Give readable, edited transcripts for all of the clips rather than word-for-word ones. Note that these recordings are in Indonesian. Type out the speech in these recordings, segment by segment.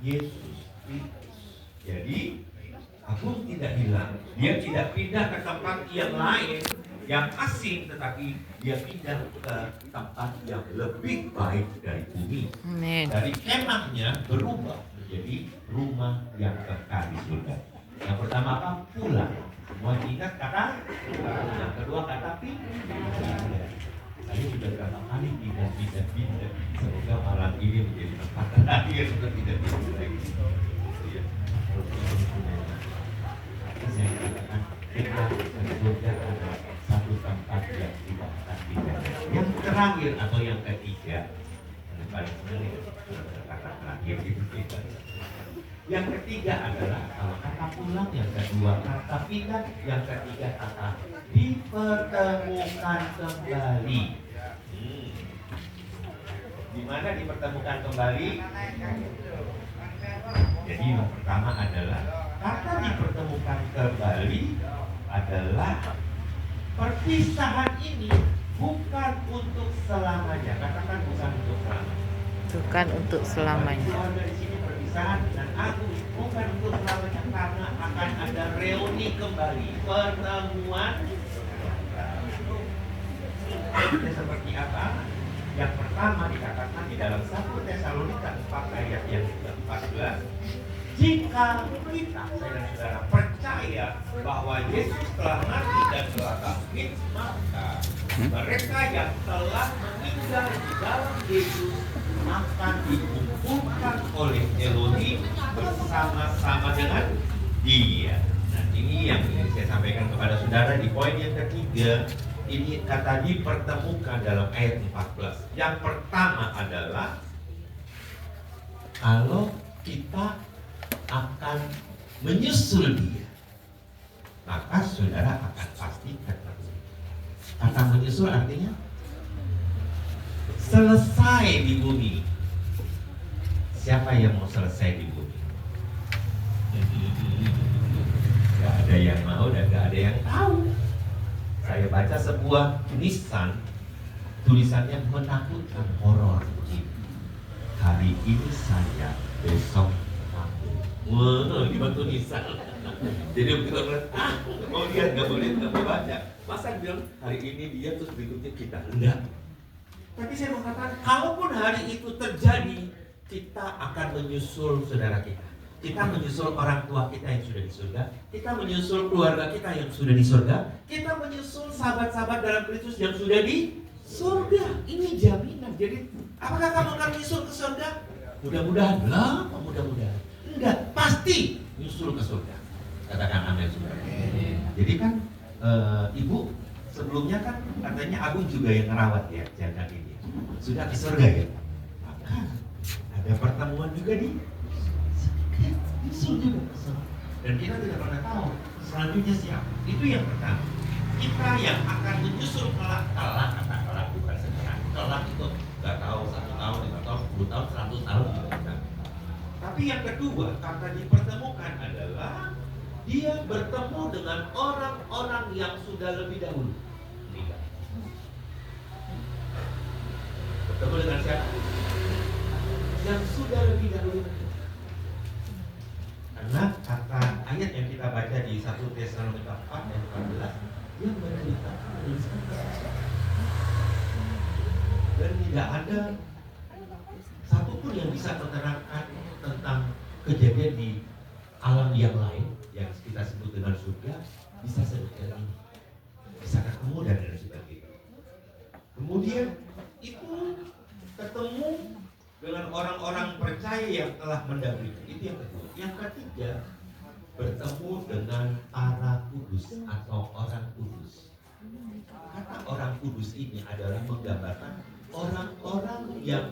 Yesus Kristus. Jadi Agung tidak hilang, dia tidak pindah ke tempat yang lain, yang asing, tetapi dia pindah ke tempat yang lebih baik dari bumi. Amin. Dari kemahnya berubah menjadi rumah yang kekal di surga. Yang pertama apa? Pulang. Semua ingat kata pulang. Yang kedua kata pindah. Saya sudah berapa kali pindah. Semoga malam ini menjadi tempat terakhir untuk pindah lagi. Ya. Saya katakan kita surga ada satu tempat yang tidak akan pindah. Yang terakhir atau yang ketiga, yang paling penting kata terakhir itu kita. Yang ketiga adalah kalau kata pulang, yang kedua kata pindah, yang ketiga kata dipertemukan kembali. Di mana dipertemukan kembali? Jadi yang pertama adalah kata dipertemukan kembali adalah perpisahan ini bukan untuk selamanya. Katakan bukan untuk selamanya. Bukan untuk selamanya. Dari sini perpisahan dan aku bukan untuk selamanya karena akan ada reuni kembali, pertemuan. Itu seperti apa? Yang pertama dikatakan di dalam 1 Tesalonika 4 ayat yang ke-14, jika kita, saya dan saudara, percaya bahwa Yesus telah mati dan telah bangkit, maka mereka yang telah meninggal di dalam Yesus akan dikumpulkan oleh Elohim bersama-sama dengan Dia. Nah, ini yang ingin saya sampaikan kepada saudara di poin yang ketiga. Ini kata dipertemukan dalam ayat 14. Yang pertama adalah kalau kita akan menyusul Dia, maka saudara akan pasti ketemu. Kata menyusul artinya selesai di bumi. Siapa yang mau selesai di bumi? Gak ada yang mau dan gak ada yang tahu. Saya baca sebuah tulisannya menakutkan, horor. Hari ini saja, besok aku. Wah, ini tulisan. Jadi begitu orang, mau lihat nggak boleh, nggak mau baca. Masa bilang hari ini dia terus berikutnya kita? Enggak. Tapi saya mau katakan, kalaupun hari itu terjadi, kita akan menyusul saudara kita. Kita menyusul orang tua kita yang sudah di surga. Kita menyusul keluarga kita yang sudah di surga. Kita menyusul sahabat-sahabat dalam Kristus yang sudah di surga. Ini jaminan. Jadi, apakah kamu akan menyusul ke surga? Mudah-mudahan. Lah, mudah-mudahan. Enggak, pasti menyusul ke surga. Katakan amin saudara. Jadi kan, Ibu sebelumnya kan katanya Agung juga yang ngerawat ya janda ini. Sudah ke surga ya. Maka ada pertemuan juga di surga. Dan kita tidak pernah tahu selanjutnya siapa. Itu yang pertama. Kita yang akan menyusul kelak, kata kelak bukan sekarang. Kelak itu nggak tahu 1 tahun, 5 tahun, 10 tahun, 100 tahun juga. Tapi yang kedua, kata dipertemukan adalah dia bertemu dengan orang-orang yang sudah lebih dahulu meninggal. Bertemu dengan siapa? Yang sudah lebih dahulu meninggal. Karena kata ayat yang kita baca di 1 Tesalonika 4 ayat 14, dia menceritakan dan tidak ada satupun yang bisa menerangkan tentang kejadian di alam yang lain yang kita sebut dengan surga bisa seperti ini, bisa ketemu dan lain sebagainya. Kemudian itu ketemu dengan orang-orang percaya yang telah mendahului. Itu yang kedua. Yang ketiga, bertemu dengan para kudus atau orang kudus. Kata orang kudus ini adalah menggambarkan orang-orang yang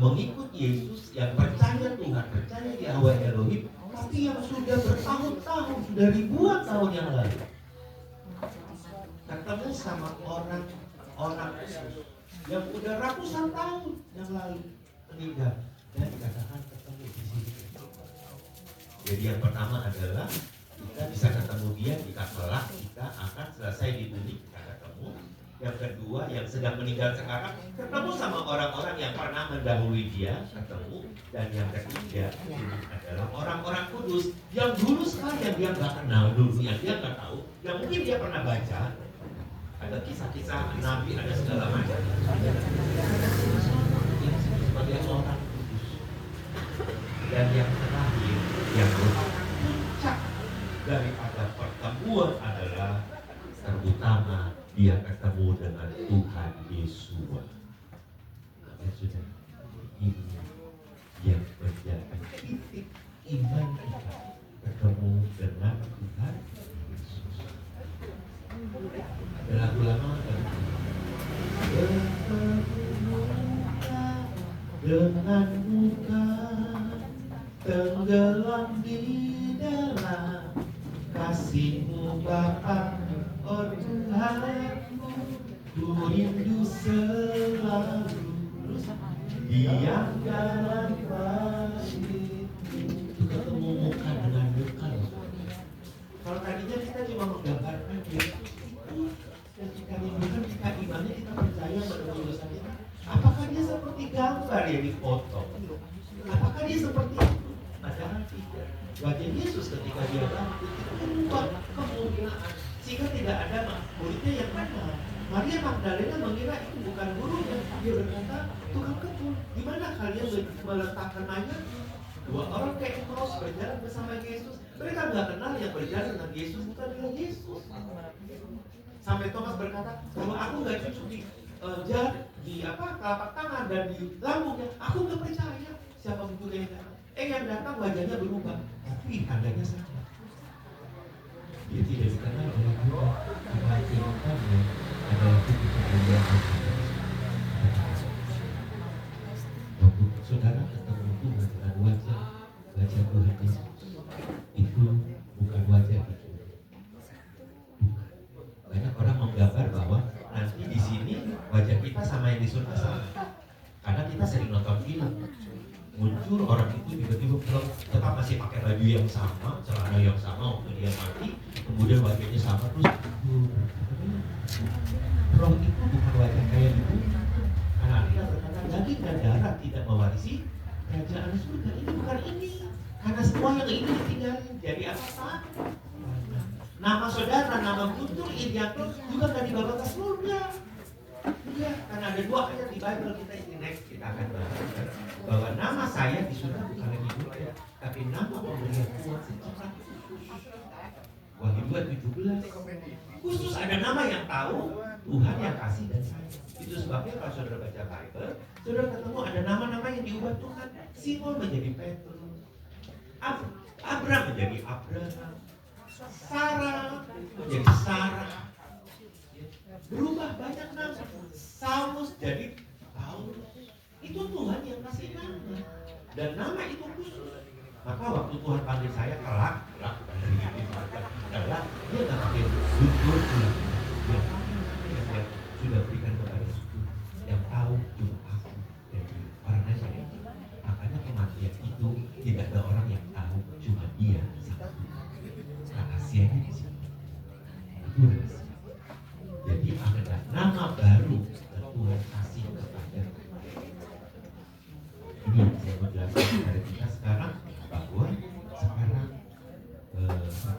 mengikut Yesus, yang percaya Tuhan, percaya Yahweh Elohim, tapi yang sudah bertahun-tahun, sudah ribuan tahun yang lalu. Ketemu sama orang kudus yang udah ratusan tahun yang lalu meninggal dan dikatakan ketemu di sini. Jadi yang pertama adalah kita bisa ketemu dia jika kelak kita akan selesai di bumi kita ketemu. Yang kedua, yang sedang meninggal sekarang ketemu sama orang-orang yang pernah mendahului dia, ketemu. Dan yang ketiga ini adalah orang-orang kudus yang dulu sekali yang dia nggak kenal dulu, yang dia nggak tahu, yang mungkin dia pernah baca. Ada kisah-kisah nabi, ada segala macam. Yang sebagai orang kudus. Dan yang terakhir, yang puncak daripada pertemuan adalah terutama dia ketemu dengan Tuhan Yesus. Ya sudah, ini yang menjadi titik iman kita, ketemu dengan Tuhan Yesus. Ada lagu lama kan? Dengan muka tenggelam di dalam kasih-Mu Bapa, oh Tuhanku, ku rindu selalu diam dalam pasti. Itu ketemu muka dengan muka. Kalau tadinya kita cuma menggambarkan dia, dan kita rindukan, kita imannya, kita percaya menemui dosa kita. Apakah dia seperti gambar yang difoto? Apakah dia seperti itu? Padahal tidak. Wajah Yesus ketika dia bangkit itu berubah kemungkinan, sehingga tidak ada muridnya yang benar. Maria Magdalena mengira itu bukan gurunya. Dia berkata, tukang kebun, di mana kalian meletakkan mayat? Dua orang kayak Emmaus berjalan bersama Yesus. Mereka nggak kenal yang berjalan dengan Yesus bukan dengan Yesus. Sampai Thomas berkata, kalau aku nggak cucuk di telapak tangan dan di lambungnya, aku nggak percaya. Siapa juga yang datang? Yang datang wajahnya berubah, tapi tandanya sama. Dia tidak dikenal oleh Tuhan, karena kehidupannya adalah kehidupan kemuliaan. Waktu saudara ketemu Tuhan dengan wajah Tuhan Yesus, itu bukan wajah itu. Bukan. Banyak orang menggambar bahwa nanti di sini wajah kita sama yang di surga sama. Karena kita sering nonton film, muncul orang itu tiba-tiba tetap masih pakai baju yang sama, celana yang sama waktu dia mati, kemudian wajahnya sama terus. Roh itu bukan wajah kayak gitu. Karena kita berkata daging dan darah tidak mewarisi kerajaan surga. Ini bukan ini. Karena semua yang ini ditinggalin. Jadi apa? Nama saudara, nama Guntur Irianto juga nggak dibawa ke surga. Iya, karena ada dua ayat di Bible kita ini next kita akan bahas bahwa nama saya di surga bukan lagi Guntur, tapi nama pemberian Tuhan secara Wahyu 2:17. Khusus ada nama yang tahu, Tuhan yang kasih dan sayang. Itu sebabnya kalau saudara baca Bible, saudara ketemu ada nama-nama yang diubah Tuhan. Simon menjadi Petrus, Abraham menjadi Abraham, Sarah menjadi Sarah. Berubah banyak nama. Saulus jadi Paulus. Itu Tuhan yang kasih nama. Dan nama itu khusus. Maka waktu Tuhan panggil saya kelak dia nggak pakai Guntur pulang. Dia sudah berikan kepada Tuhan yang tahu cuma aku dan orang lain. Makanya kematian itu tidak ada orang yang tahu, cuma dia satu. Rahasianya di sini. Itu rahasia. Jadi ada nama baru yang Tuhan kasih kepada ini yang saya mau jelaskan kepada kita sekarang, bahwa sekarang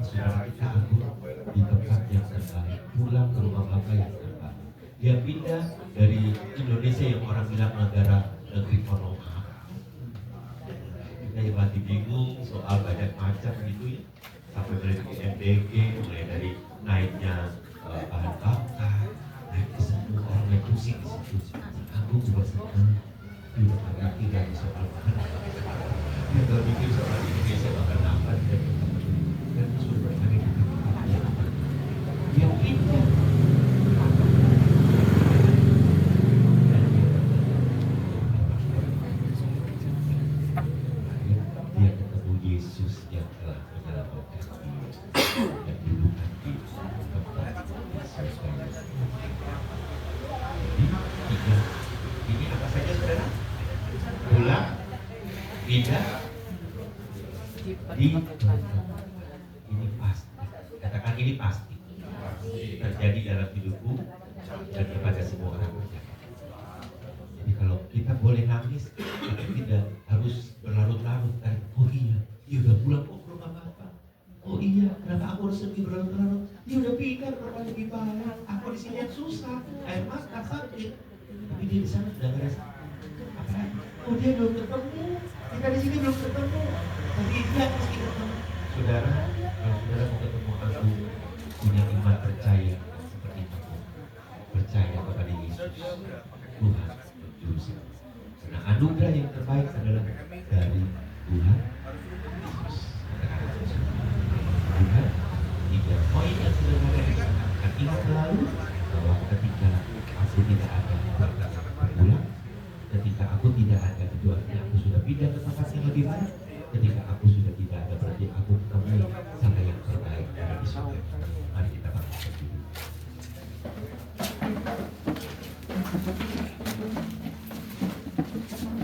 saudara kita Agung di tempat yang terbaik, pulang ke rumah Bapak yang terbaik. Dia pindah dari Indonesia yang orang bilang negeri Konoha. Kita yang lagi bingung soal banyak macam gitu ya, sampai mulai dari MDG, mulai dari naiknya bahan bakar, naik ke semua orang yang pusing di situ. Aku juga senang, juga agak tidak soal bahan bakar. Dia gak mikir soal Indonesia bakal apa dan sudah berkali di tempat yang apa. Dia pindah. Dia ketemu Yesus yang telah menyelamatkan dia dan dudukkan di tempat ini apa saja saudara? Pulang, pindah, di ini pasti. Katakan ini pasti terjadi dalam hidupku dan kepada semua orang berjamaah. Jadi kalau kita boleh nangis, tapi tidak harus berlarut-larut kan. Oh iya, dia udah pulang kok ke rumah Bapak. Oh iya, kenapa aku harus sedih berlarut-larut? Dia udah pindah ke rumah lebih baik. Aku di sini yang susah, air mata sakit. Tapi dia di sana sudah ngerasa. Oh dia belum ketemu, kita di sini belum ketemu. Tapi dia pasti ketemu. Saudara, kalau saudara mau ketemu aku, punya iman percaya seperti aku. Percaya kepada Yesus, Tuhan Juru Selamat. Karena anugerah yang terbaik adalah dari Tuhan